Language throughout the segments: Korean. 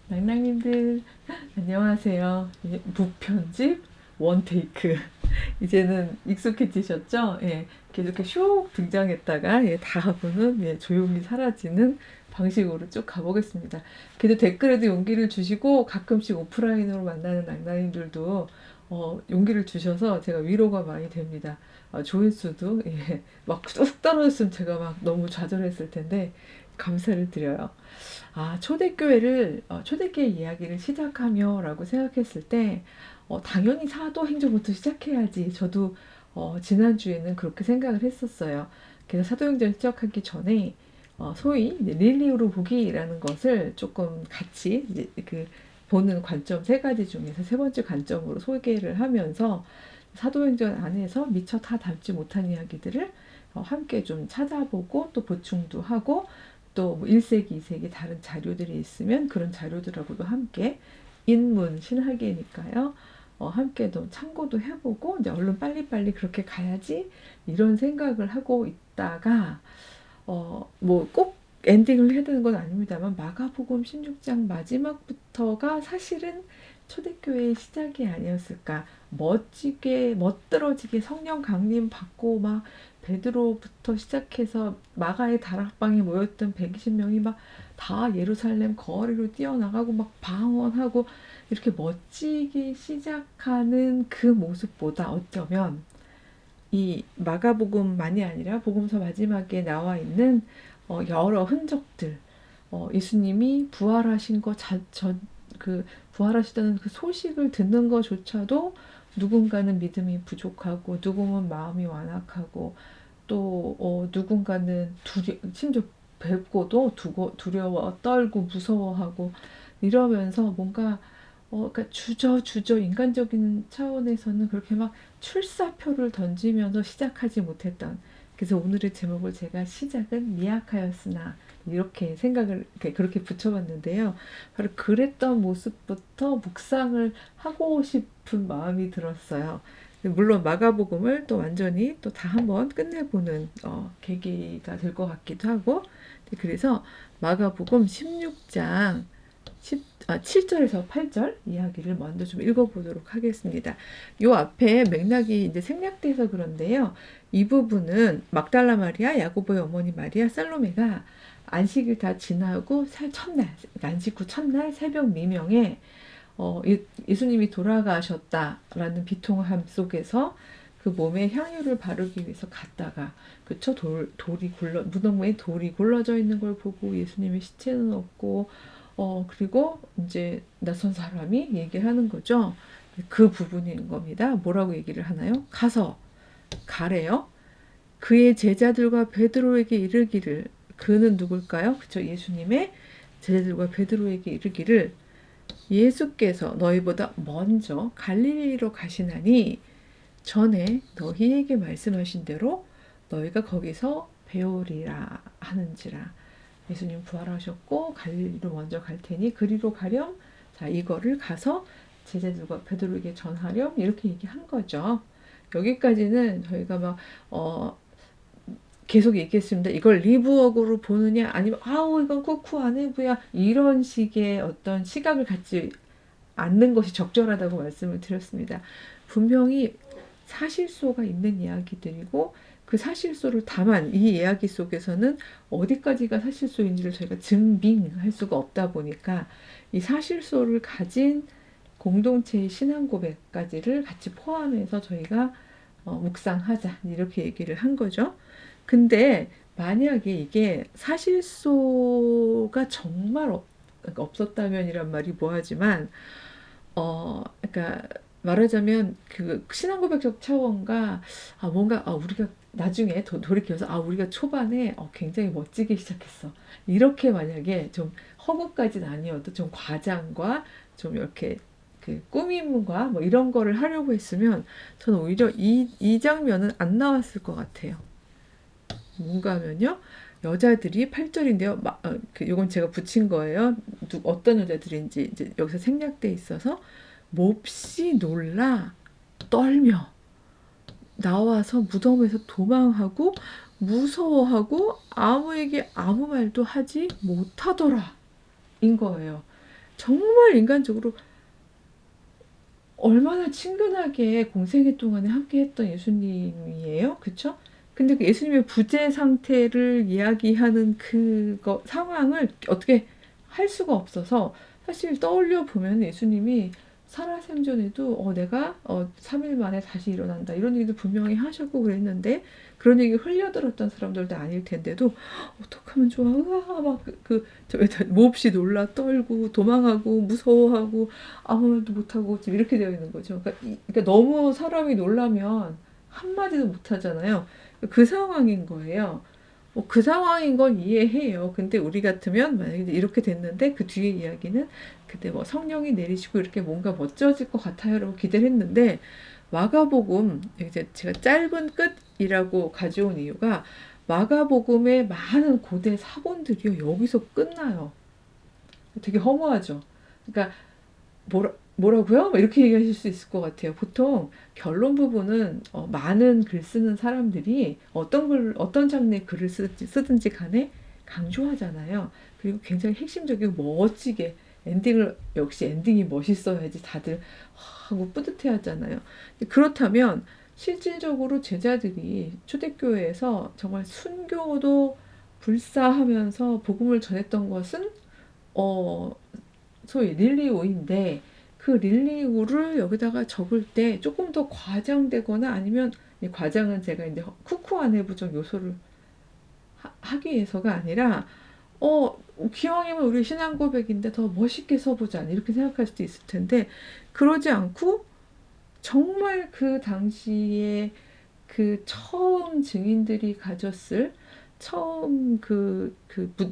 낭낭님들 안녕하세요. 이제 무편집 원테이크 이제는 익숙해지셨죠? 예, 계속 이렇게 슉 등장했다가 예, 다 하고는 예, 조용히 사라지는 방식으로 쭉 가보겠습니다. 그래도 댓글에도 용기를 주시고 가끔씩 오프라인으로 만나는 낭낭님들도 용기를 주셔서 제가 위로가 많이 됩니다. 조회수도 예, 막 뚝 떨어졌으면 제가 막 너무 좌절했을 텐데 감사를 드려요. 초대교회 이야기를 시작하며라고 생각했을 때, 당연히 사도행전부터 시작해야지. 저도, 지난주에는 그렇게 생각을 했었어요. 그래서 사도행전 시작하기 전에, 소위 이제 릴리우로 보기라는 것을 조금 같이 이제 보는 관점 세 가지 중에서 세 번째 관점으로 소개를 하면서 사도행전 안에서 미처 다 담지 못한 이야기들을 함께 좀 찾아보고 또 보충도 하고 또 1세기, 2세기 다른 자료들이 있으면 그런 자료들하고도 함께 인문, 신학계니까요. 함께 좀 참고도 해보고 이제 얼른 빨리빨리 그렇게 가야지 이런 생각을 하고 있다가 뭐 꼭 엔딩을 해야 되는 건 아닙니다만 마가복음 16장 마지막부터가 사실은 초대교회의 시작이 아니었을까. 멋지게 멋들어지게 성령 강림 받고 막 베드로부터 시작해서 마가의 다락방에 모였던 120명이 막 다 예루살렘 거리로 뛰어나가고 막 방언하고 이렇게 멋지게 시작하는 그 모습보다 어쩌면 이 마가복음만이 아니라 복음서 마지막에 나와 있는 여러 흔적들, 예수님이 부활하신 부활하시다는 그 소식을 듣는 것조차도 누군가는 믿음이 부족하고, 누구는 마음이 완악하고, 또 누군가는 심지어 뵙고도 두려워 떨고 무서워하고 이러면서 뭔가 그러니까 주저 인간적인 차원에서는 그렇게 막 출사표를 던지면서 시작하지 못했던. 그래서 오늘의 제목을 제가 시작은 미약하였으나 이렇게 생각을 그렇게 붙여봤는데요. 바로 그랬던 모습부터 묵상을 하고 싶은 마음이 들었어요. 물론 마가복음을 또 완전히 또 다 한번 끝내보는 계기가 될 것 같기도 하고. 그래서 마가복음 16장 7절에서 8절 이야기를 먼저 좀 읽어보도록 하겠습니다. 요 앞에 맥락이 이제 생략돼서 그런데요. 이 부분은 막달라 마리아, 야고보의 어머니 마리아, 살로메가 안식일 다 지나고 첫날, 안식 후 첫날 새벽 미명에 예수님이 돌아가셨다라는 비통함 속에서 그 몸에 향유를 바르기 위해서 갔다가 그쵸 돌이 무덤 위에 돌이 굴러져 있는 걸 보고 예수님의 시체는 없고 그리고 이제 낯선 사람이 얘기를 하는 거죠. 그 부분인 겁니다. 뭐라고 얘기를 하나요? 가래요. 그의 제자들과 베드로에게 이르기를. 그는 누굴까요? 그쵸, 예수님의 제자들과 베드로에게 이르기를 예수께서 너희보다 먼저 갈릴리로 가시나니 전에 너희에게 말씀하신 대로 너희가 거기서 배우리라 하는지라. 예수님 부활하셨고 갈릴리로 먼저 갈 테니 그리로 가렴. 자, 이거를 가서 제자들과 베드로에게 전하렴. 이렇게 얘기한 거죠. 여기까지는 저희가 막 계속 얘기했습니다. 이걸 리브웍으로 보느냐 아니면 이건 쿠쿠 아내부야 이런 식의 어떤 시각을 갖지 않는 것이 적절하다고 말씀을 드렸습니다. 분명히 사실소가 있는 이야기들이고 그 사실소를 다만 이 이야기 속에서는 어디까지가 사실소인지를 저희가 증빙할 수가 없다 보니까 이 사실소를 가진 공동체의 신앙 고백까지를 같이 포함해서 저희가 묵상하자 이렇게 얘기를 한 거죠. 근데 만약에 이게 사실소가 정말 그러니까 없었다면이란 말이 뭐하지만 그러니까 말하자면 그 신앙 고백적 차원과 뭔가 우리가 나중에 돌이켜서 우리가 초반에 굉장히 멋지게 시작했어. 이렇게 만약에 좀 허구까지는 아니어도 좀 과장과 좀 이렇게 그 꾸밈과 뭐 이런 거를 하려고 했으면 저는 오히려 이 장면은 안 나왔을 것 같아요. 뭔가 하면요. 여자들이 8절인데요. 요건 제가 붙인 거예요. 어떤 여자들인지 이제 여기서 생략돼 있어서 몹시 놀라 떨며 나와서 무덤에서 도망하고 무서워하고 아무에게 아무 말도 하지 못하더라 인 거예요. 정말 인간적으로 얼마나 친근하게 공생애 동안에 함께 했던 예수님이에요. 그쵸? 근데 그 예수님의 부재 상태를 이야기하는 그거 상황을 어떻게 할 수가 없어서 사실 떠올려 보면 예수님이 살아생전에도 내가 3일 만에 다시 일어난다 이런 얘기도 분명히 하셨고 그랬는데 그런 얘기 흘려들었던 사람들도 아닐 텐데도 어떡하면 좋아 으아 막저 몹시 놀라 떨고 도망하고 무서워하고 아무 말도 못하고 지금 이렇게 되어 있는 거죠. 그러니까 너무 사람이 놀라면 한마디도 못하잖아요. 그 상황인 거예요. 그 상황인 건 이해해요. 근데 우리 같으면 만약에 이렇게 됐는데 그 뒤에 이야기는 그때 뭐 성령이 내리시고 이렇게 뭔가 멋져질 것 같아요라고 기대를 했는데 마가복음 이제 제가 짧은 끝이라고 가져온 이유가 마가복음의 많은 고대 사본들이요 여기서 끝나요. 되게 허무하죠. 그러니까 뭐라고요? 이렇게 얘기하실 수 있을 것 같아요. 보통 결론 부분은 많은 글 쓰는 사람들이 어떤 장르의 글을 쓰든지 간에 강조하잖아요. 그리고 굉장히 핵심적이고 멋지게 역시 엔딩이 멋있어야지 다들 하고 뿌듯해 하잖아요. 그렇다면 실질적으로 제자들이 초대교회에서 정말 순교도 불사하면서 복음을 전했던 것은 어, 소위 릴리오인데 그 릴리오를 여기다가 적을 때 조금 더 과장되거나 아니면 이 과장은 제가 이제 쿠쿠한 내부적 요소를 하기 위해서가 아니라 기왕이면 우리 신앙 고백인데 더 멋있게 써보자 이렇게 생각할 수도 있을 텐데 그러지 않고 정말 그 당시에 그 처음 증인들이 가졌을 처음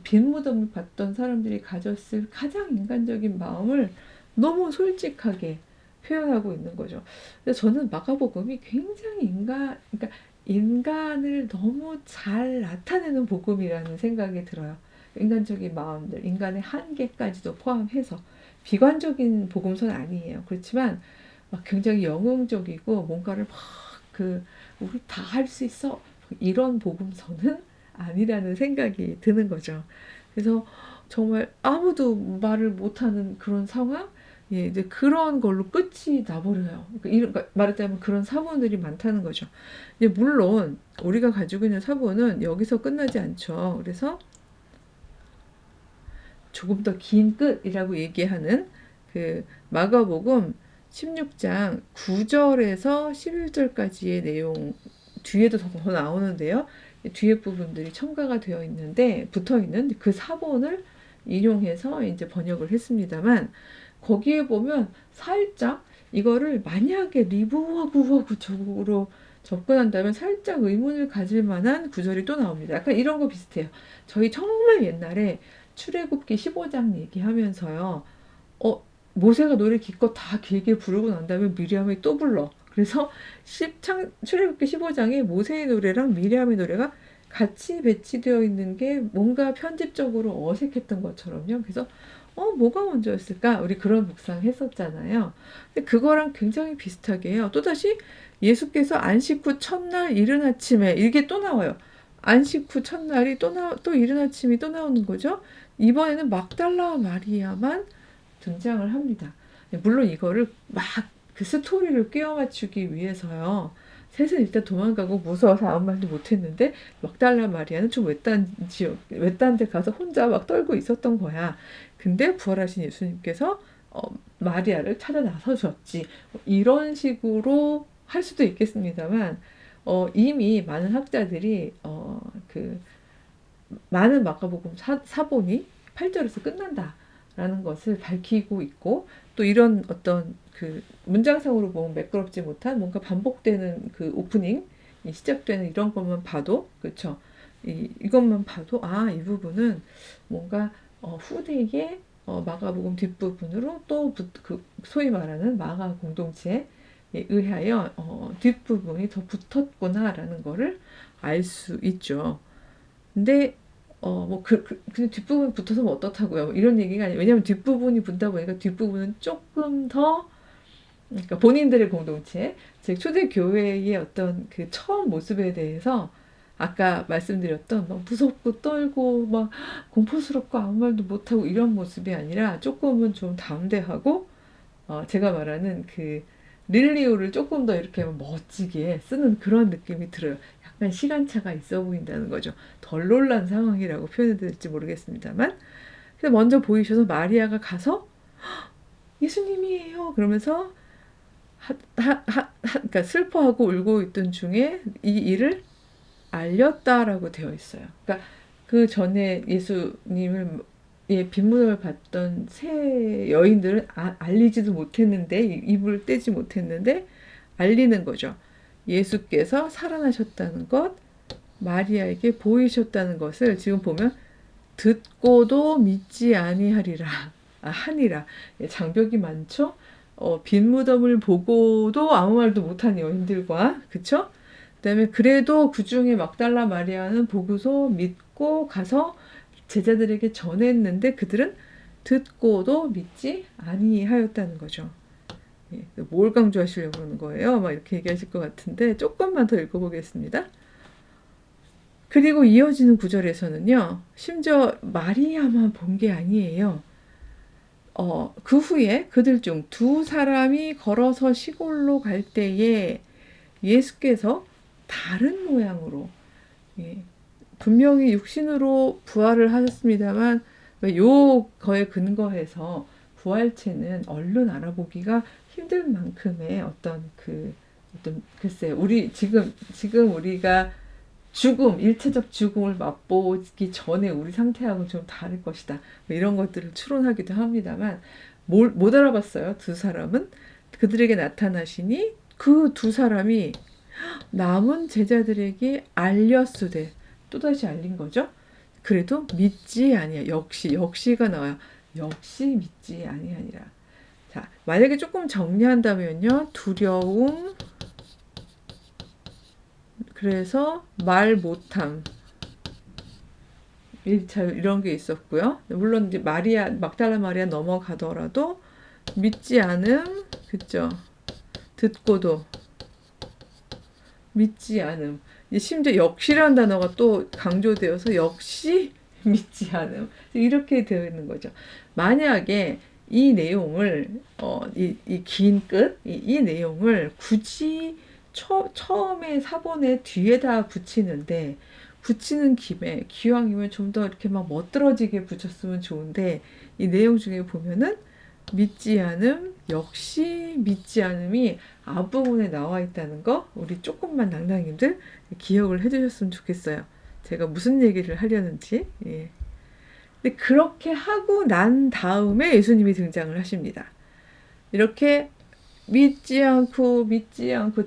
빈 무덤을 봤던 사람들이 가졌을 가장 인간적인 마음을 너무 솔직하게 표현하고 있는 거죠. 그래서 저는 마가복음이 굉장히 그러니까 인간을 너무 잘 나타내는 복음이라는 생각이 들어요. 인간적인 마음들, 인간의 한계까지도 포함해서 비관적인 복음서는 아니에요. 그렇지만 막 굉장히 영웅적이고 뭔가를 우리 다 할 수 있어 이런 복음서는 아니라는 생각이 드는 거죠. 그래서 정말 아무도 말을 못하는 그런 상황, 이제 그런 걸로 끝이 나버려요. 그러니까 말하자면 그런 사본들이 많다는 거죠. 물론 우리가 가지고 있는 사본은 여기서 끝나지 않죠. 그래서 조금 더 긴 끝이라고 얘기하는 그 마가복음 16장 9절에서 11절까지의 내용 뒤에도 더 나오는데요. 뒤에 부분들이 첨가가 되어 있는데 붙어 있는 그 사본을 인용해서 이제 번역을 했습니다만 거기에 보면 살짝 이거를 만약에 리브하고 적으로 접근한다면 살짝 의문을 가질 만한 구절이 또 나옵니다. 약간 이런 거 비슷해요. 저희 정말 옛날에 출애굽기 15장 얘기하면서요. 모세가 노래 기껏 다 길게 부르고 난 다음에 미리암이 또 불러. 그래서 출애굽기 15장에 모세의 노래랑 미리암의 노래가 같이 배치되어 있는 게 뭔가 편집적으로 어색했던 것처럼요. 그래서 뭐가 먼저였을까? 우리 그런 묵상 했었잖아요. 근데 그거랑 굉장히 비슷하게 해요. 또다시 예수께서 안식 후 첫날 이른 아침에 이게 또 나와요. 안식 후 첫날이 또 이른 아침이 또 나오는 거죠. 이번에는 막달라 마리아만 등장을 합니다. 물론 이거를 막 그 스토리를 끼워 맞추기 위해서요. 셋은 일단 도망가고 무서워서 아무 말도 못했는데 막달라 마리아는 좀 외딴 데 가서 혼자 막 떨고 있었던 거야. 근데 부활하신 예수님께서 마리아를 찾아 나서셨지. 이런 식으로 할 수도 있겠습니다만 이미 많은 학자들이 많은 마가복음 사본이 8절에서 끝난다라는 것을 밝히고 있고 또 이런 어떤 그 문장상으로 보면 매끄럽지 못한 뭔가 반복되는 그 오프닝 시작되는 이런 것만 봐도 그렇죠. 이것만 봐도 이 부분은 뭔가 후대에 마가복음 뒷부분으로 또 소위 말하는 마가 공동체에 의하여 뒷부분이 더 붙었구나라는 거를 알 수 있죠. 근데 근데 뒷부분이 붙어서 뭐 어떻다고요? 이런 얘기가 아니에요. 왜냐면 뒷부분이 붙다 보니까 뒷부분은 조금 더 그러니까 본인들의 공동체, 즉 초대교회의 어떤 그 처음 모습에 대해서 아까 말씀드렸던 막 무섭고 떨고 막 공포스럽고 아무 말도 못하고 이런 모습이 아니라 조금은 좀 담대하고 제가 말하는 그 릴리오를 조금 더 이렇게 멋지게 쓰는 그런 느낌이 들어요. 약간 시간차가 있어 보인다는 거죠. 덜 놀란 상황이라고 표현해야 될지 모르겠습니다만. 그래서 먼저 보이셔서 마리아가 가서 예수님이에요. 그러면서 그러니까 슬퍼하고 울고 있던 중에 이 일을 알렸다라고 되어 있어요. 그러니까 그 전에 예수님을 빈무덤을 봤던 세 여인들은 알리지도 못했는데 입을 떼지 못했는데 알리는 거죠. 예수께서 살아나셨다는 것, 마리아에게 보이셨다는 것을 지금 보면 듣고도 믿지 아니하리라. 하니라. 장벽이 많죠? 빈 무덤을 보고도 아무 말도 못한 여인들과, 그쵸? 그 다음에 그래도 그 중에 막달라 마리아는 보고서 믿고 가서 제자들에게 전했는데 그들은 듣고도 믿지 아니하였다는 거죠. 뭘 강조하시려고 그러는 거예요? 막 이렇게 얘기하실 것 같은데 조금만 더 읽어보겠습니다. 그리고 이어지는 구절에서는요. 심지어 마리아만 본 게 아니에요. 그 후에 그들 중 두 사람이 걸어서 시골로 갈 때에 예수께서 다른 모양으로 분명히 육신으로 부활을 하셨습니다만 요거에 근거해서 부활체는 얼른 알아보기가 힘들 만큼의 어떤 글쎄 우리 지금 우리가 죽음, 일체적 죽음을 맛보기 전에 우리 상태하고는 좀 다를 것이다. 이런 것들을 추론하기도 합니다만 못 알아봤어요. 두 사람은 그들에게 나타나시니 그 두 사람이 남은 제자들에게 알렸으되 또다시 알린 거죠. 그래도 믿지 아니야. 역시가 나와요. 역시 믿지 아니하니라. 자, 만약에 조금 정리한다면요. 두려움, 그래서 말 못함, 이런 게 있었고요. 물론 이제 막달라 마리아 넘어가더라도 믿지 않음, 그죠? 듣고도 믿지 않음. 심지어 역시라는 단어가 또 강조되어서 역시 믿지 않음. 이렇게 되어 있는 거죠. 만약에 이 내용을 이 긴 끝, 이 내용을 굳이 처음에 사본의 뒤에다 붙이는데 붙이는 김에 기왕이면 좀 더 이렇게 막 멋들어지게 붙였으면 좋은데 이 내용 중에 보면은 믿지 않음, 역시 믿지 않음이 앞부분에 나와 있다는 거 우리 조금만 낭낭님들 기억을 해주셨으면 좋겠어요. 제가 무슨 얘기를 하려는지. 예. 근데 그렇게 하고 난 다음에 예수님이 등장을 하십니다. 이렇게 믿지 않고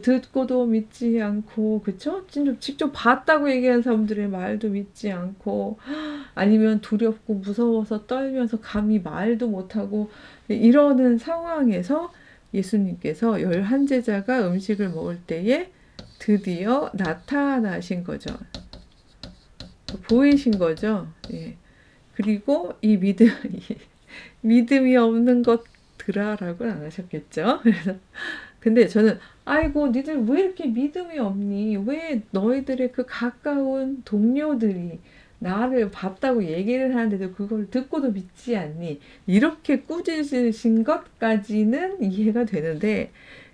듣고도 믿지 않고 그쵸? 직접 봤다고 얘기하는 사람들의 말도 믿지 않고 아니면 두렵고 무서워서 떨면서 감히 말도 못하고 이러는 상황에서 예수님께서 11제자가 음식을 먹을 때에 드디어 나타나신 거죠. 보이신 거죠. 예. 그리고 이 믿음이 없는 것들아라고는 안 하셨겠죠. 그래서 근데 저는 아이고 니들 왜 이렇게 믿음이 없니? 왜 너희들의 그 가까운 동료들이 나를 봤다고 얘기를 하는데도 그걸 듣고도 믿지 않니? 이렇게 꾸짖으신 것까지는 이해가 되는데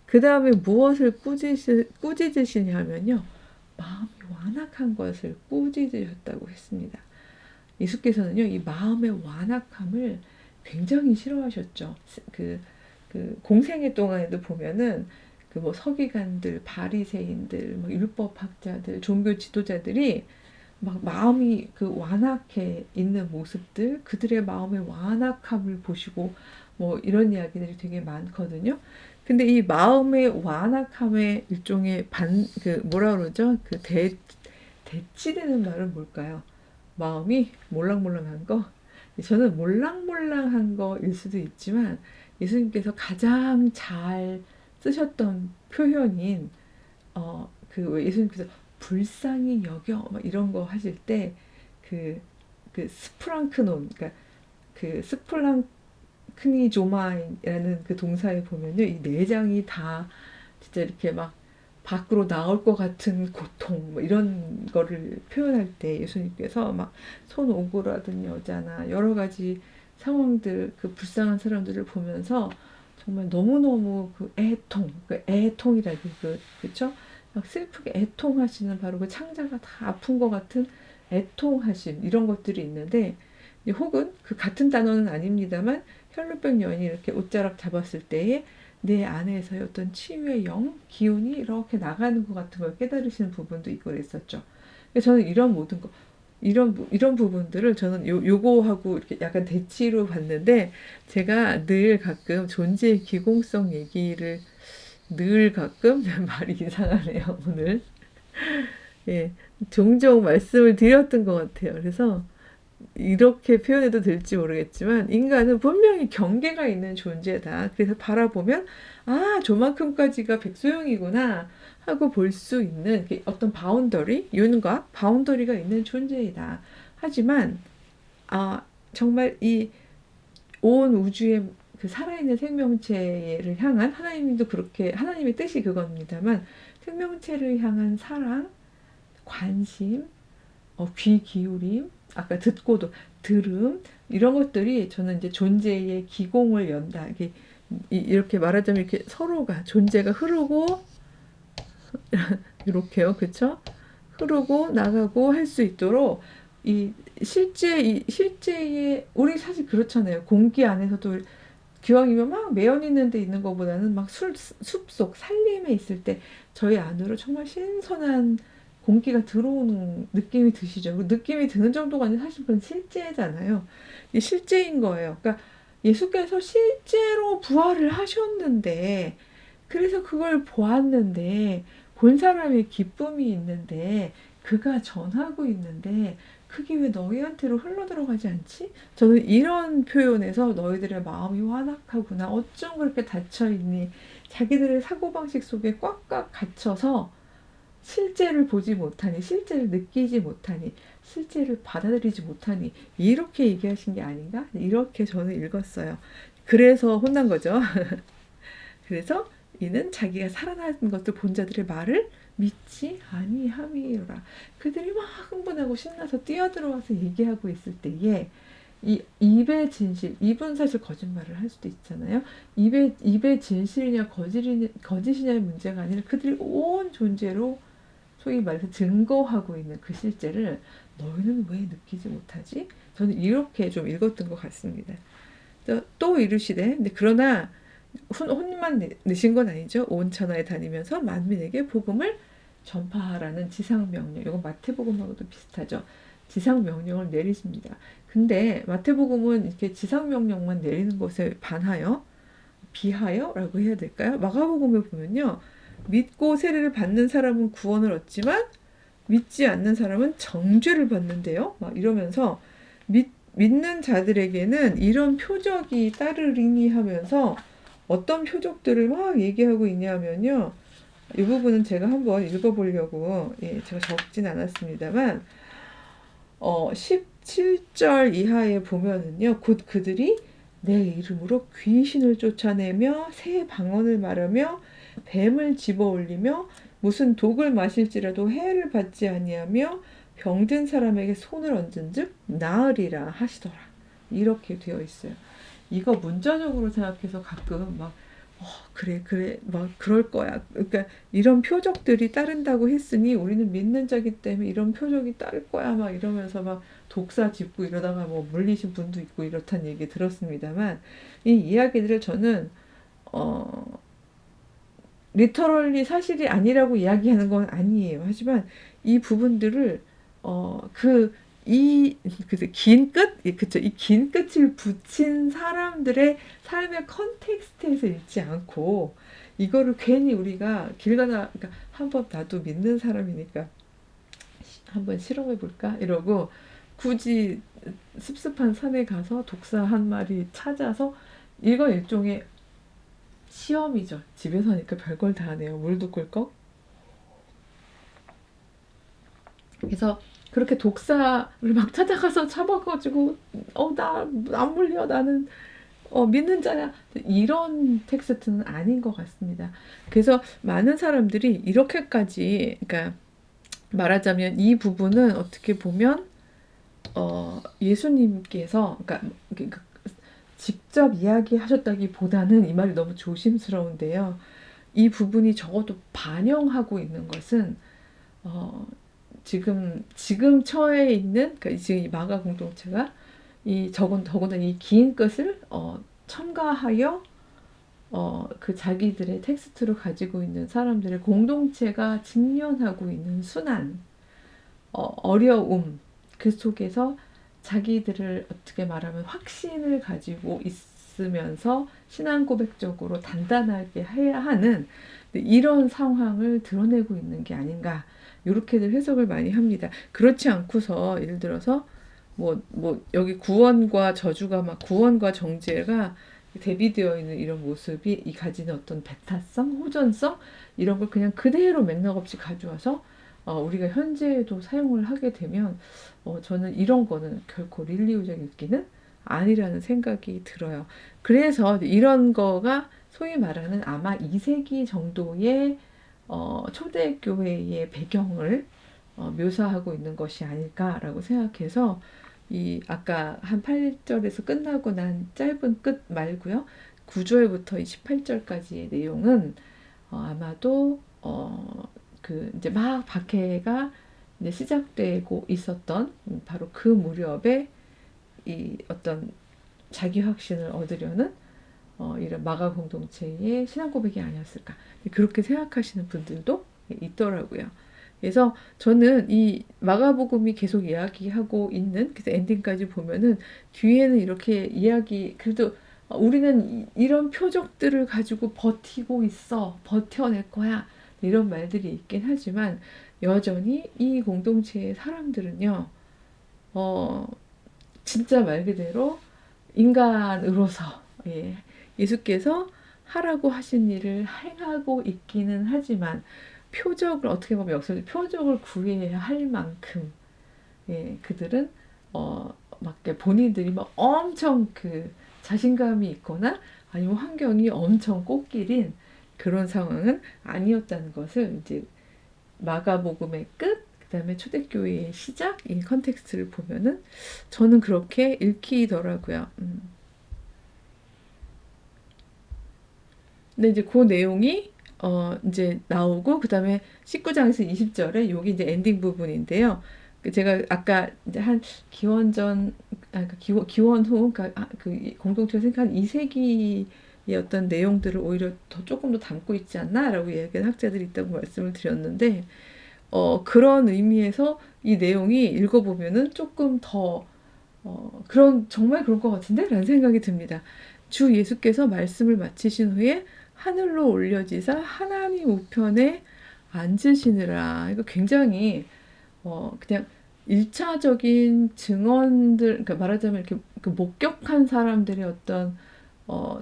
그 다음에 무엇을 꾸짖으시냐면요. 마음이 완악한 것을 꾸짖으셨다고 했습니다. 예수께서는요, 이 마음의 완악함을 굉장히 싫어하셨죠. 그 공생애 동안에도 보면은 그 뭐 서기관들, 바리새인들, 뭐 율법학자들, 종교 지도자들이 막 마음이 그 완악해 있는 모습들, 그들의 마음의 완악함을 보시고 뭐 이런 이야기들이 되게 많거든요. 근데 이 마음의 완악함의 일종의 뭐라 그러죠? 대치되는 말은 뭘까요? 마음이 몰랑몰랑한 거? 저는 몰랑몰랑한 거일 수도 있지만 예수님께서 가장 잘 쓰셨던 표현인 왜 예수님께서 불쌍히 여겨 막 이런 거 하실 때 스프랑크논 그러니까 스플랑크니조마인이라는 그 동사에 보면요 이 내장이 다 진짜 이렇게 막 밖으로 나올 것 같은 고통 뭐 이런 거를 표현할 때 예수님께서 막 손 오그라든 여자나 여러 가지 상황들 그 불쌍한 사람들을 보면서 정말 너무너무 그 애통이라기 그쵸? 막 슬프게 애통하시는 바로 그 창자가 다 아픈 것 같은 애통하심 이런 것들이 있는데 혹은 그 같은 단어는 아닙니다만 혈루병 여인이 이렇게 옷자락 잡았을 때에 내 안에서의 어떤 치유의 기운이 이렇게 나가는 것 같은 걸 깨달으시는 부분도 있고 그랬었죠. 저는 이런 모든 거 이런 부분들을 저는 요거하고 이렇게 약간 대치로 봤는데 제가 늘 가끔 존재의 기공성 얘기를 늘 가끔 말이 이상하네요 오늘 예 종종 말씀을 드렸던 것 같아요. 그래서 이렇게 표현해도 될지 모르겠지만 인간은 분명히 경계가 있는 존재다. 그래서 바라보면 아 저만큼까지가 백소형이구나 하고 볼 수 있는 어떤 바운더리, 윤곽, 바운더리가 있는 존재이다. 하지만 아 정말 이 온 우주의 그 살아있는 생명체를 향한 하나님도 그렇게 하나님의 뜻이 그겁니다만 생명체를 향한 사랑, 관심, 귀 기울임, 아까 듣고도 들음 이런 것들이 저는 이제 존재의 기공을 연다. 이렇게 말하자면 이렇게 서로가 존재가 흐르고 이렇게요, 그렇죠? 흐르고 나가고 할 수 있도록 이 실제의 우리 사실 그렇잖아요. 공기 안에서도 기왕이면 막 매연 있는 데 있는 것보다는 막 숲속 산림에 있을 때 저희 안으로 정말 신선한 공기가 들어오는 느낌이 드시죠. 느낌이 드는 정도가 아니라 사실 그건 실제잖아요. 이 실제인 거예요. 그러니까 예수께서 실제로 부활을 하셨는데 그래서 그걸 보았는데 본 사람의 기쁨이 있는데 그가 전하고 있는데 그게 왜 너희한테로 흘러들어가지 않지? 저는 이런 표현에서 너희들의 마음이 완악하구나. 어쩜 그렇게 닫혀있니? 자기들의 사고방식 속에 꽉꽉 갇혀서 실제를 보지 못하니, 실제를 느끼지 못하니, 실제를 받아들이지 못하니 이렇게 얘기하신 게 아닌가? 이렇게 저는 읽었어요. 그래서 혼난 거죠. 그래서 이는 자기가 살아난 것을 본 자들의 말을 믿지 아니함이로라. 그들이 막 흥분하고 신나서 뛰어들어와서 얘기하고 있을 때에 이 입의 진실, 입은 사실 거짓말을 할 수도 있잖아요. 입의 진실이냐 거짓이냐의 문제가 아니라 그들이 온 존재로 소위 말해서 증거하고 있는 그 실제를 너희는 왜 느끼지 못하지? 저는 이렇게 좀 읽었던 것 같습니다. 또 이르시되 근데 그러나 혼만 내신 건 아니죠. 온 천하에 다니면서 만민에게 복음을 전파하라는 지상명령. 이건 마태복음하고도 비슷하죠. 지상명령을 내리십니다. 근데 마태복음은 이렇게 지상명령만 내리는 것에 비하여라고 해야 될까요? 마가복음에 보면요. 믿고 세례를 받는 사람은 구원을 얻지만 믿지 않는 사람은 정죄를 받는데요. 막 이러면서 믿는 자들에게는 이런 표적이 따르리니 하면서 어떤 표적들을 막 얘기하고 있냐면요. 이 부분은 제가 한번 읽어보려고 제가 적진 않았습니다만 17절 이하에 보면은요. 곧 그들이 내 이름으로 귀신을 쫓아내며 새 방언을 말하며 뱀을 집어올리며 무슨 독을 마실지라도 해를 받지 아니하며 병든 사람에게 손을 얹은즉 나으리라 하시더라. 이렇게 되어 있어요. 이거 문자적으로 생각해서 가끔 막 그래 막 그럴 거야. 그러니까 이런 표적들이 따른다고 했으니 우리는 믿는 자기 때문에 이런 표적이 따를 거야 막 이러면서 막 독사 짚고 이러다가 뭐 물리신 분도 있고 이렇다는 얘기 들었습니다만 이 이야기들을 저는 리터럴리 사실이 아니라고 이야기하는 건 아니에요. 하지만 이 부분들을 긴 끝, 그쵸. 이 긴 끝을 붙인 사람들의 삶의 컨텍스트에서 읽지 않고, 이거를 괜히 우리가 그러니까 한번 나도 믿는 사람이니까 한번 실험해볼까? 이러고, 굳이 습습한 산에 가서 독사 한 마리 찾아서, 이건 일종의 시험이죠. 집에서 하니까 별걸 다 하네요. 물도 꿀꺽. 그래서 그렇게 독사를 막 찾아가서 잡아가지고 나 안 물려 나는 믿는 자야. 이런 텍스트는 아닌 것 같습니다. 그래서 많은 사람들이 이렇게까지, 그러니까 말하자면 이 부분은 어떻게 보면 예수님께서, 그러니까 직접 이야기하셨다기보다는 이 말이 너무 조심스러운데요. 이 부분이 적어도 반영하고 있는 것은 지금 처해 있는, 그러니까 지금 이 마가 공동체가 더구나 이 긴 것을 첨가하여 그 자기들의 텍스트로 가지고 있는 사람들의 공동체가 직면하고 있는 순환, 어려움, 그 속에서 자기들을 어떻게 말하면 확신을 가지고 있으면서 신앙 고백적으로 단단하게 해야 하는 이런 상황을 드러내고 있는 게 아닌가, 이렇게들 해석을 많이 합니다. 그렇지 않고서 예를 들어서 여기 구원과 저주가 막 구원과 정죄가 대비되어 있는 이런 모습이 이 가지는 어떤 배타성, 호전성, 이런 걸 그냥 그대로 맥락 없이 가져와서 우리가 현재에도 사용을 하게 되면 저는 이런 거는 결코 릴리우적 읽기는 아니라는 생각이 들어요. 그래서 이런 거가 소위 말하는 아마 2세기 정도의 초대교회의 배경을 묘사하고 있는 것이 아닐까라고 생각해서 이 아까 한 8절에서 끝나고 난 짧은 끝 말고요. 9절부터 28절까지의 내용은 아마도 그 이제 막 박해가 이제 시작되고 있었던 바로 그 무렵에 이 어떤 자기 확신을 얻으려는 이런 마가 공동체의 신앙 고백이 아니었을까, 그렇게 생각하시는 분들도 있더라고요. 그래서 저는 이 마가복음이 계속 이야기하고 있는, 그래서 엔딩까지 보면은 뒤에는 이렇게 그래도 우리는 이런 표적들을 가지고 버티고 있어, 버텨낼 거야, 이런 말들이 있긴 하지만 여전히 이 공동체의 사람들은요, 진짜 말 그대로 인간으로서, 예수께서 하라고 하신 일을 행하고 있기는 하지만 표적을, 어떻게 보면 역설적 표적을 구해야 할 만큼 그들은 막 본인들이 막 엄청 그 자신감이 있거나 아니면 환경이 엄청 꽃길인 그런 상황은 아니었다는 것을 이제 마가복음의 끝, 그다음에 초대교회의 시작, 이 컨텍스트를 보면은 저는 그렇게 읽히더라고요. 근데 이제 그 내용이 이제 나오고, 그 다음에 19장에서 20절에 여기 이제 엔딩 부분인데요. 제가 아까 이제 한 기원 후, 그러니까 그 공동체가 생각한 2세기의 어떤 내용들을 오히려 조금 더 담고 있지 않나라고 이야기하는 학자들이 있다고 말씀을 드렸는데, 그런 의미에서 이 내용이 읽어보면은 조금 더 정말 그런 것 같은데? 라는 생각이 듭니다. 주 예수께서 말씀을 마치신 후에 하늘로 올려지사 하나님 우편에 앉으시느라. 이거 굉장히 그냥 1차적인 증언들, 그러니까 말하자면 이렇게 그 목격한 사람들의 어떤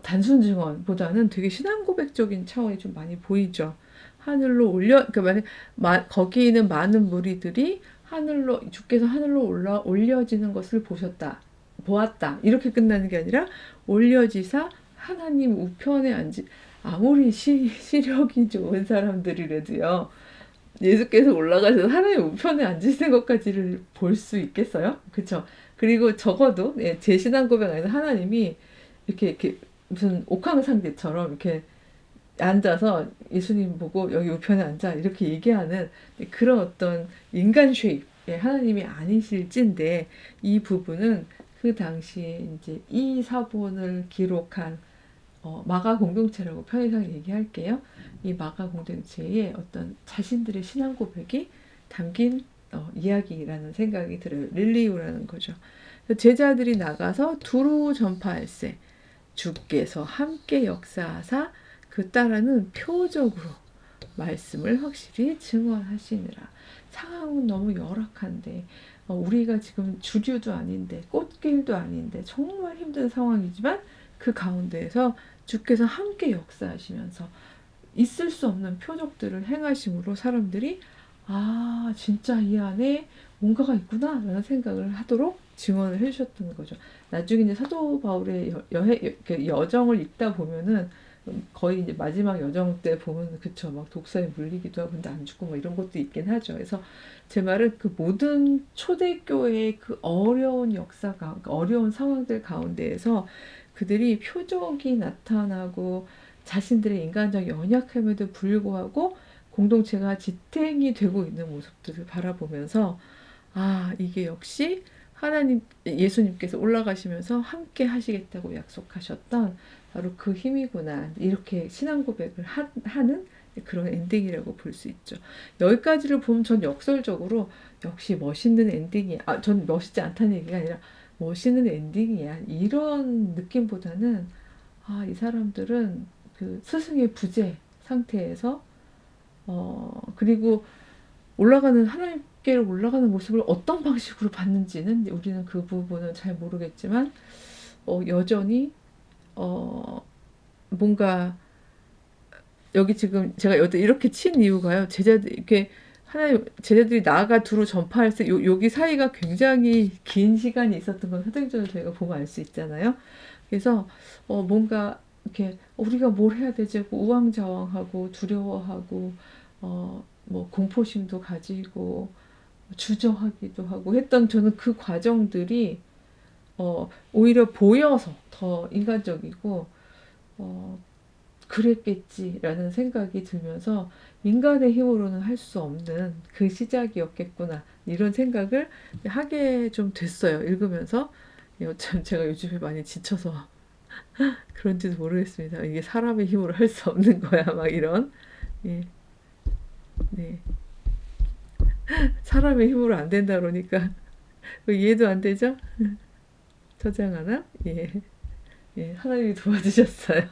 단순 증언보다는 되게 신앙 고백적인 차원이 좀 많이 보이죠. 하늘로 그러니까 거기 있는 많은 무리들이 주께서 하늘로 올려지는 것을 보았다. 이렇게 끝나는 게 아니라 올려지사 하나님 우편에 아무리 시력이 좋은 사람들이라도요, 예수께서 올라가셔서 하나님 우편에 앉으시는 것까지를 볼 수 있겠어요? 그쵸? 그리고 적어도 제 신앙 고백 안에서 하나님이 이렇게 무슨 옥황상제처럼 이렇게 앉아서 예수님 보고 여기 우편에 앉아 이렇게 얘기하는 그런 어떤 인간 쉐입의 하나님이 아니실진데, 이 부분은 그 당시에 이제 이 사본을 기록한 마가 공동체라고 편의상 얘기할게요. 이 마가 공동체의 어떤 자신들의 신앙 고백이 담긴 이야기라는 생각이 들어요. 릴리우라는 거죠. 제자들이 나가서 두루 전파할세 주께서 함께 역사하사 그 따라는 표적으로 말씀을 확실히 증언하시느라. 상황은 너무 열악한데, 우리가 지금 주류도 아닌데 꽃길도 아닌데 정말 힘든 상황이지만 그 가운데에서 주께서 함께 역사하시면서 있을 수 없는 표적들을 행하심으로 사람들이 아, 진짜 이 안에 뭔가가 있구나 라는 생각을 하도록 증언을 해주셨던 거죠. 나중에 이제 사도 바울의 그 여정을 읽다 보면은 거의 이제 마지막 여정 때 보면 그쵸, 막 독사에 물리기도 하고 근데 안 죽고 뭐 이런 것도 있긴 하죠. 그래서 제 말은 그 모든 초대교회의 그 어려운 역사가, 그러니까 어려운 상황들 가운데에서 그들이 표적이 나타나고 자신들의 인간적 연약함에도 불구하고 공동체가 지탱이 되고 있는 모습들을 바라보면서 아, 이게 역시 하나님, 예수님께서 올라가시면서 함께 하시겠다고 약속하셨던 바로 그 힘이구나. 이렇게 신앙 고백을 하는 그런 엔딩이라고 볼 수 있죠. 여기까지를 보면 전 역설적으로 역시 멋있는 엔딩이야. 아, 전 멋있지 않다는 얘기가 아니라 멋있는 엔딩이야. 이런 느낌보다는 아, 이 사람들은 그 스승의 부재 상태에서 그리고 올라가는 하나님께로 올라가는 모습을 어떤 방식으로 봤는지는 우리는 그 부분은 잘 모르겠지만 여전히 뭔가 여기 지금 제가 여기 이렇게 친 이유가요. 제자들 이렇게 하나님 제자들이 나아가 두루 전파할 때 여기 사이가 굉장히 긴 시간이 있었던 건 사도행전을 저희가 보면 알 수 있잖아요. 그래서 뭔가 이렇게 우리가 뭘 해야 되지 하고 우왕좌왕하고 두려워하고 뭐 공포심도 가지고 주저하기도 하고 했던 저는 그 과정들이 오히려 보여서 더 인간적이고 어, 그랬겠지라는 생각이 들면서 인간의 힘으로는 할 수 없는 그 시작이었겠구나 이런 생각을 하게 좀 됐어요. 읽으면서 참 제가 요즘에 많이 지쳐서 그런지도 모르겠습니다. 이게 사람의 힘으로 할 수 없는 거야 막 이런 예, 네. 사람의 힘으로 안 된다 그러니까 이해도 안 되죠? 저장 하나? 예, 예, 하나님이 도와주셨어요.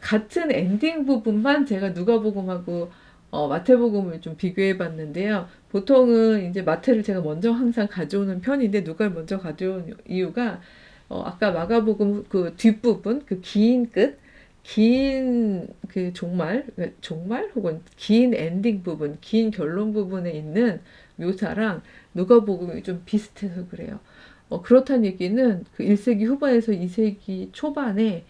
같은 엔딩 부분만 제가 누가복음하고 마태복음을 좀 비교해 봤는데요. 보통은 이제 마태를 제가 먼저 항상 가져오는 편인데 누가를 먼저 가져온 이유가 아까 마가복음 그 뒷부분 그 긴 끝, 긴 그 종말 혹은 긴 엔딩 부분, 긴 결론 부분에 있는 묘사랑 누가복음이 좀 비슷해서 그래요. 그렇다는 얘기는 그 1세기 후반에서 2세기 초반에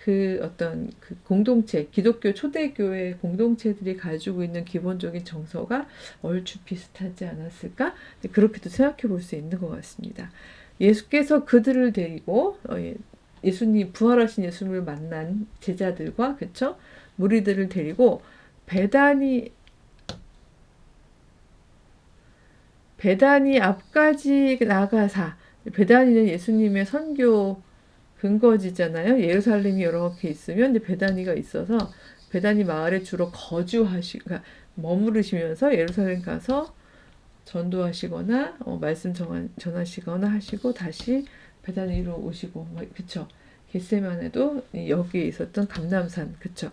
그 어떤 그 공동체, 기독교 초대교회 공동체들이 가지고 있는 기본적인 정서가 얼추 비슷하지 않았을까? 그렇게도 생각해 볼 수 있는 것 같습니다. 예수께서 그들을 데리고 예수님 부활하신 예수님을 만난 제자들과 그쵸? 무리들을 데리고 베다니 앞까지 나가사 베다니는 예수님의 선교 근거지잖아요. 예루살렘이 여러 개 있으면 이제 베다니가 있어서 베다니 마을에 주로 그러니까 머무르시면서 예루살렘 가서 전도하시거나 말씀 전하시거나 하시고 다시 베다니로 오시고 그쵸. 겟세마네도 여기에 있었던 감람산 그쵸.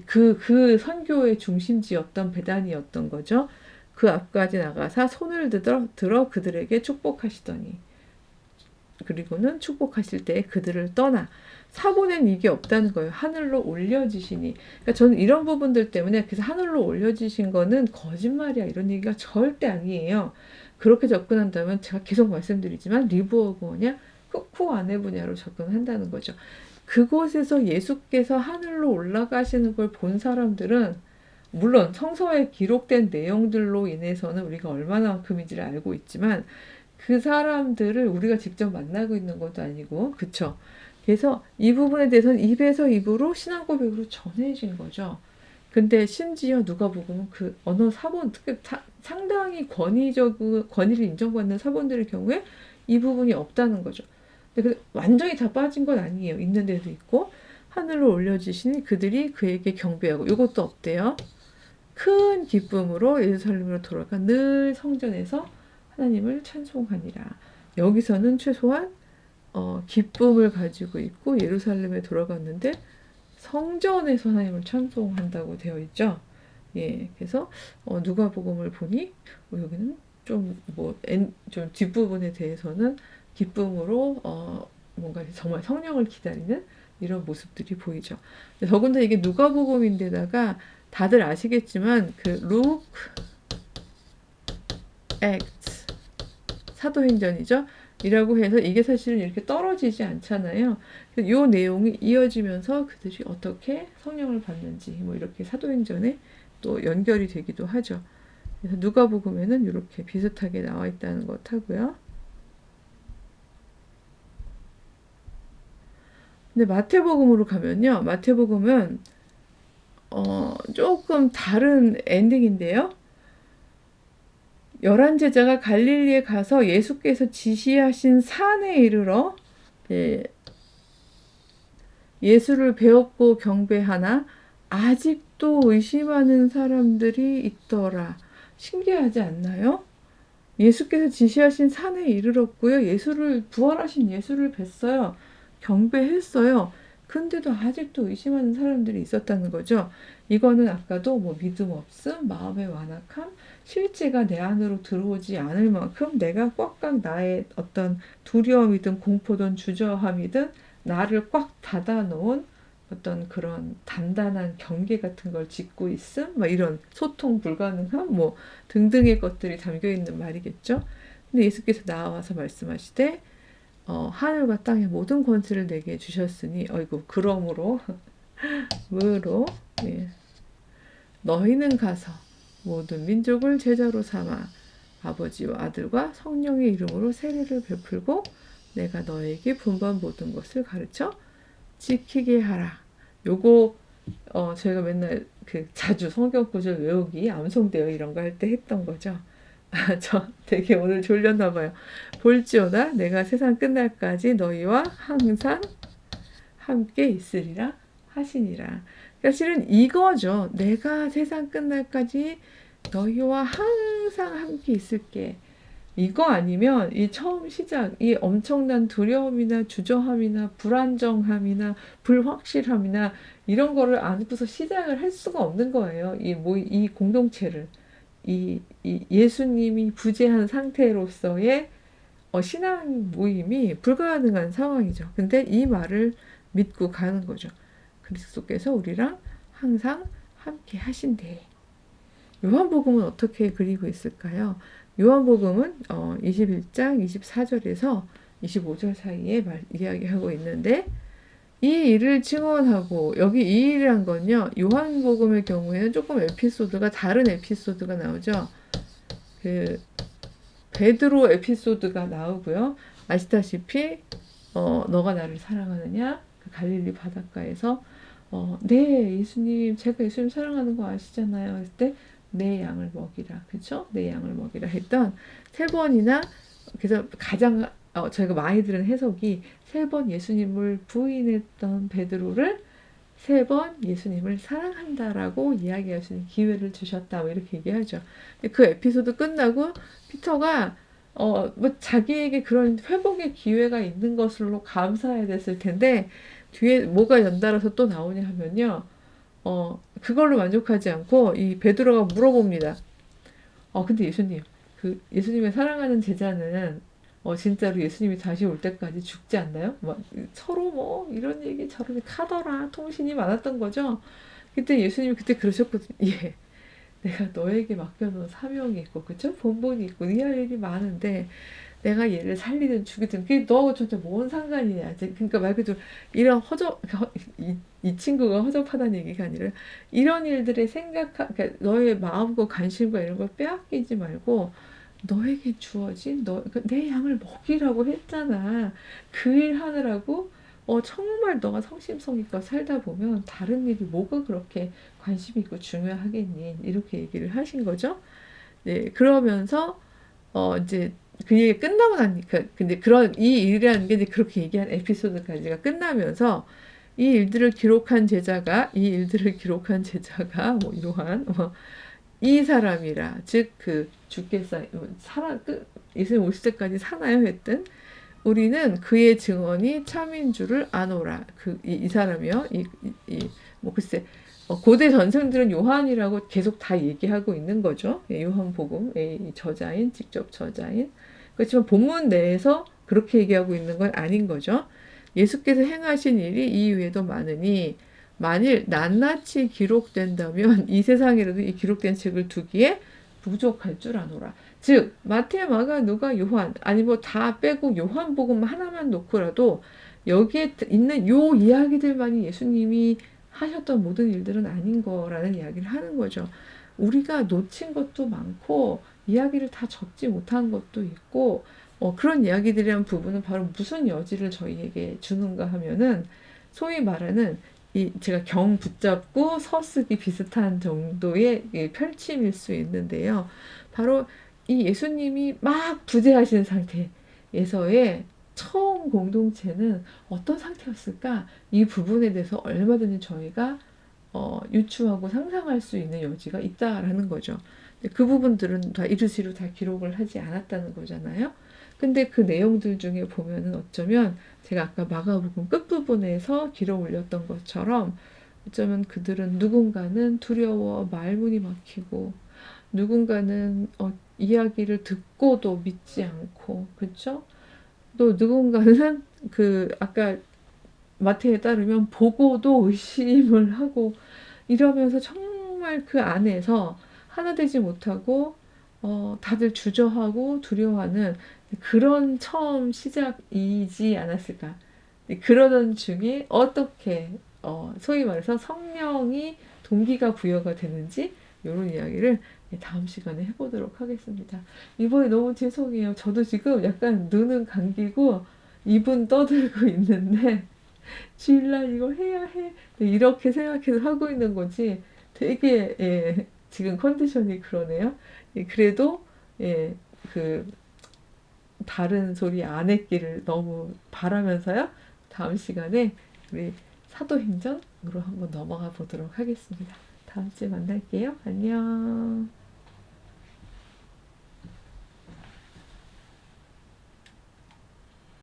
그 선교의 중심지였던 베다니였던 거죠. 그 앞까지 나가서 손을 들어 그들에게 축복하시더니 그리고는 축복하실 때 그들을 떠나 사본엔 이게 없다는 거예요. 하늘로 올려지시니. 그러니까 저는 이런 부분들 때문에 그래서 하늘로 올려지신 거는 거짓말이야 이런 얘기가 절대 아니에요. 그렇게 접근한다면 제가 계속 말씀드리지만 리브어거냐 흑후 안해 분야로 접근한다는 거죠. 그곳에서 예수께서 하늘로 올라가시는 걸 본 사람들은 물론 성서에 기록된 내용들로 인해서는 우리가 얼마나큼인지를 알고 있지만 그 사람들을 우리가 직접 만나고 있는 것도 아니고 그쵸? 그래서 이 부분에 대해서는 입에서 입으로 신앙 고백으로 전해진 거죠. 근데 심지어 누가복음은 그 언어 사본 특히 상당히 권위를 인정받는 사본들의 경우에 이 부분이 없다는 거죠. 근데 완전히 다 빠진 건 아니에요. 있는 데도 있고 하늘로 올려지시니 그들이 그에게 경배하고 이것도 없대요. 큰 기쁨으로 예루살렘으로 돌아가 늘 성전에서 하나님을 찬송하니라. 여기서는 최소한 기쁨을 가지고 있고 예루살렘에 돌아갔는데 성전에서 하나님을 찬송한다고 되어 있죠. 예, 그래서 누가복음을 보니 여기는 좀 뒷부분에 대해서는 기쁨으로 뭔가 정말 성령을 기다리는 이런 모습들이 보이죠. 더군다나 이게 누가복음인데다가 다들 아시겠지만 그 acts 사도행전이죠. 이라고 해서 이게 사실은 이렇게 떨어지지 않잖아요. 이 내용이 이어지면서 그들이 어떻게 성령을 받는지 뭐 이렇게 사도행전에 또 연결이 되기도 하죠. 그래서 누가복음에는 이렇게 비슷하게 나와 있다는 것 하고요. 근데 마태복음으로 가면요. 마태복음은 조금 다른 엔딩인데요. 11제자가 갈릴리에 가서 예수께서 지시하신 산에 이르러 예수를 배웠고 경배하나 아직도 의심하는 사람들이 있더라. 신기하지 않나요? 예수께서 지시하신 산에 이르렀고요. 부활하신 예수를 뵀어요. 경배했어요. 근데도 아직도 의심하는 사람들이 있었다는 거죠. 이거는 아까도 뭐 믿음 없음, 마음의 완악함, 실제가 내 안으로 들어오지 않을 만큼 내가 꽉꽉 나의 어떤 두려움이든 공포든 주저함이든 나를 꽉 닫아 놓은 어떤 그런 단단한 경계 같은 걸 짓고 있음, 막 이런 소통 불가능함, 뭐 등등의 것들이 담겨 있는 말이겠죠. 근데 예수께서 나와서 말씀하시되 하늘과 땅의 모든 권세를 내게 주셨으니 그러므로 뭐로 예. 너희는 가서 모든 민족을 제자로 삼아 아버지와 아들과 성령의 이름으로 세례를 베풀고 내가 너에게 분부한 모든 것을 가르쳐 지키게 하라. 요거 저희가 맨날 자주 성경 구절 외우기 암송대요 이런 거 할 때 했던 거죠. 저 되게 오늘 졸렸나 봐요. 볼지어다 내가 세상 끝날까지 너희와 항상 함께 있으리라 하시니라. 그러니까 실은 이거죠. 내가 세상 끝날까지 너희와 항상 함께 있을게. 이거 아니면 이 처음 시작, 이 엄청난 두려움이나 주저함이나 불안정함이나 불확실함이나 이런 거를 안고서 시작을 할 수가 없는 거예요. 이 공동체를. 이 예수님이 부재한 상태로서의 신앙 모임이 불가능한 상황이죠. 근데 이 말을 믿고 가는 거죠. 그리스도께서 우리랑 항상 함께 하신대. 요한복음은 어떻게 그리고 있을까요? 요한복음은 21장 24절에서 25절 사이에 이야기하고 있는데 이 일을 증언하고 여기 이 일이란 건요. 요한복음의 경우에는 조금 다른 에피소드가 나오죠. 베드로 에피소드가 나오고요. 아시다시피 너가 나를 사랑하느냐? 그 갈릴리 바닷가에서 네 예수님 제가 예수님 사랑하는 거 아시잖아요. 그럴 때 내 양을 먹이라. 그쵸? 내 양을 먹이라 했던 3번이나 그래서 가장 저희가 많이 들은 해석이 3번 예수님을 부인했던 베드로를 3번 예수님을 사랑한다라고 이야기할 수 있는 기회를 주셨다. 뭐 이렇게 얘기하죠. 그 에피소드 끝나고 피터가 뭐 자기에게 그런 회복의 기회가 있는 것으로 감사해야 됐을 텐데 뒤에 뭐가 연달아서 또 나오냐 하면요. 그걸로 만족하지 않고 이 베드로가 물어봅니다. 근데 예수님, 예수님의 사랑하는 제자는 진짜로 예수님이 다시 올 때까지 죽지 않나요? 막 서로 뭐 이런 얘기 저런 얘기 하더라 통신이 많았던 거죠. 그때 예수님이 그때 그러셨거든요. 예, 내가 너에게 맡겨놓은 사명이 있고 그쵸? 본분이 있고 네 할 일이 많은데 내가 얘를 살리든 죽이든 그게 너하고 진짜 뭔 상관이냐. 그러니까 말 그대로 이런 이 친구가 허접하다는 얘기가 아니라 이런 일들에 그러니까 너의 마음과 관심과 이런 걸 빼앗기지 말고 너에게 주어진 내 양을 먹이라고 했잖아. 그 일 하느라고 정말 너가 성심성의껏 살다 보면 다른 일이 뭐가 그렇게 관심 있고 중요하겠니? 이렇게 얘기를 하신 거죠. 네, 그러면서 이제 그 얘기 끝나고 나니까 근데 이 일이라는 게 이제 그렇게 얘기한 에피소드까지가 끝나면서 이 일들을 기록한 제자가 뭐 요한 이 사람이라 즉 주께서 예수님 오실 때까지 사나요 했던 우리는 그의 증언이 참인 줄을 아노라. 이 사람이요. 뭐 글쎄 고대 전생들은 요한이라고 계속 다 얘기하고 있는 거죠. 요한복음의 직접 저자인. 그렇지만 본문 내에서 그렇게 얘기하고 있는 건 아닌 거죠. 예수께서 행하신 일이 이 외에도 많으니 만일 낱낱이 기록된다면 이 세상이라도 이 기록된 책을 두기에 부족할 줄 아노라. 즉 마태, 마가, 누가, 요한 아니 뭐 다 빼고 요한복음 하나만 놓고라도 여기에 있는 요 이야기들만이 예수님이 하셨던 모든 일들은 아닌 거라는 이야기를 하는 거죠. 우리가 놓친 것도 많고 이야기를 다 적지 못한 것도 있고 그런 이야기들이란 부분은 바로 무슨 여지를 저희에게 주는가 하면은 소위 말하는 이 제가 경 붙잡고 서쓰기 비슷한 정도의 펼침일 수 있는데요. 바로 이 예수님이 막 부재하신 상태에서의 처음 공동체는 어떤 상태였을까? 이 부분에 대해서 얼마든지 저희가 유추하고 상상할 수 있는 여지가 있다라는 거죠. 그 부분들은 다 이루시로 다 기록을 하지 않았다는 거잖아요. 근데 그 내용들 중에 보면은 어쩌면 제가 아까 마가복음 끝부분에서 기록 올렸던 것처럼 어쩌면 그들은 누군가는 두려워 말문이 막히고 누군가는 이야기를 듣고도 믿지 않고 그렇죠? 또 누군가는 그 아까 마태에 따르면 보고도 의심을 하고 이러면서 정말 그 안에서 하나 되지 못하고 다들 주저하고 두려워하는 그런 처음 시작이지 않았을까. 그러던 중에 어떻게 소위 말해서 성령이 동기가 부여가 되는지 이런 이야기를 다음 시간에 해보도록 하겠습니다. 이번에 너무 죄송해요. 저도 지금 약간 눈은 감기고 입은 떠들고 있는데 주일날 이걸 해야 해. 이렇게 생각해서 하고 있는 거지. 되게, 지금 컨디션이 그러네요. 그래도, 그, 다른 소리 안 했기를 너무 바라면서요. 다음 시간에 우리 사도행전으로 한번 넘어가 보도록 하겠습니다. 다음 주에 만날게요. 안녕.